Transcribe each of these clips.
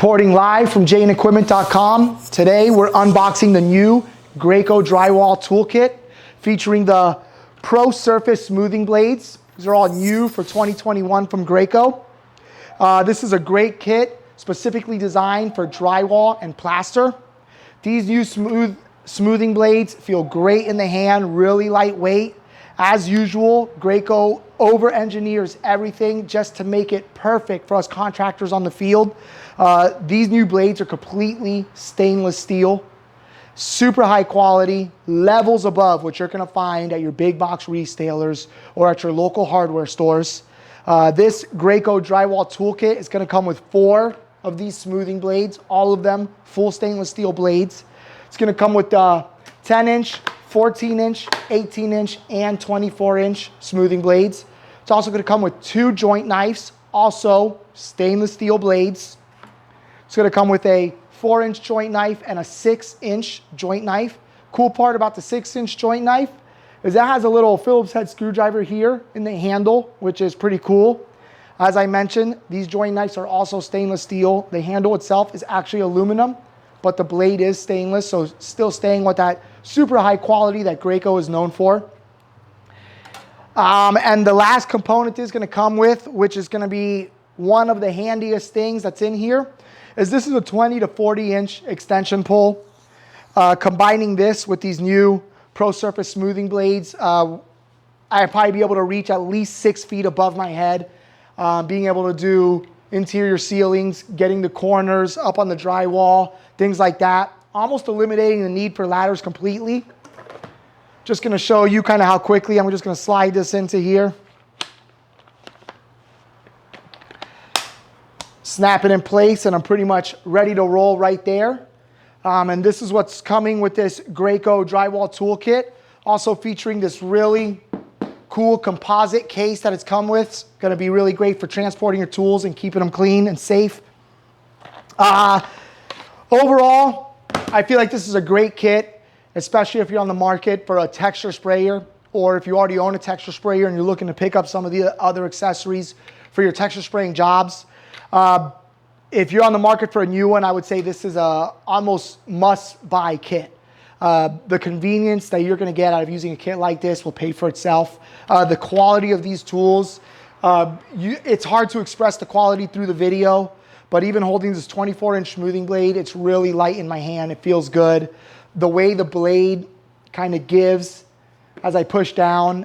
Reporting live from JNEquipment.com. Today we're unboxing the new Graco Drywall Toolkit featuring the ProSurface smoothing blades. These are all new for 2021 from Graco. This is a great kit specifically designed for drywall and plaster. These new smoothing blades feel great in the hand, really lightweight. As usual, Graco over-engineers everything just to make it perfect for us contractors on the field. These new blades are completely stainless steel, super high quality, levels above what you're gonna find at your big box retailers or at your local hardware stores. This Graco Drywall Toolkit is gonna come with 4 of these smoothing blades, all of them full stainless steel blades. It's gonna come with 10-inch, 14-inch, 18-inch, and 24-inch smoothing blades. It's also gonna come with 2 joint knives, also stainless steel blades. It's gonna come with a 4-inch joint knife and a 6-inch joint knife. Cool part about the 6-inch joint knife is that has a little Phillips head screwdriver here in the handle, which is pretty cool. As I mentioned, these joint knives are also stainless steel. The handle itself is actually aluminum, but the blade is stainless, so still staying with that super high quality that Graco is known for. And the last component is gonna come with, which is gonna be one of the handiest things that's in here, is this is a 20 to 40-inch extension pole. Combining this with these new ProSurface smoothing blades, I'd probably be able to reach at least 6 feet above my head, being able to do interior ceilings, getting the corners up on the drywall, things like that. Almost eliminating the need for ladders completely. Just gonna show you kind of how quickly, I'm just gonna slide this into here. Snap it in place and I'm pretty much ready to roll right there. And this is what's coming with this Graco Drywall Toolkit. Also featuring this really cool composite case that it's come with. It's gonna be really great for transporting your tools and keeping them clean and safe. Overall, I feel like this is a great kit, especially if you're on the market for a texture sprayer, or if you already own a texture sprayer and you're looking to pick up some of the other accessories for your texture spraying jobs. If you're on the market for a new one, I would say this is a almost must-buy kit. The convenience that you're gonna get out of using a kit like this will pay for itself. The quality of these tools, it's hard to express the quality through the video, but even holding this 24-inch smoothing blade, it's really light in my hand. It feels good. The way the blade kind of gives as I push down.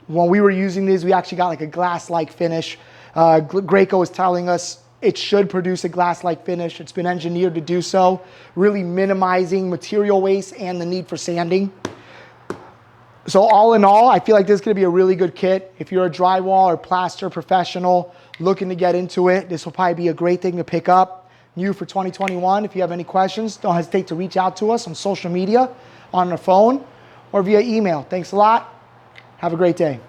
When we were using these, we actually got like a glass-like finish. Graco is telling us it should produce a glass-like finish. It's been engineered to do so, really minimizing material waste and the need for sanding. So all in all, I feel like this is gonna be a really good kit. If you're a drywall or plaster professional looking to get into it, this will probably be a great thing to pick up. New for 2021. If you have any questions, don't hesitate to reach out to us on social media, on the phone, or via email. Thanks a lot. Have a great day.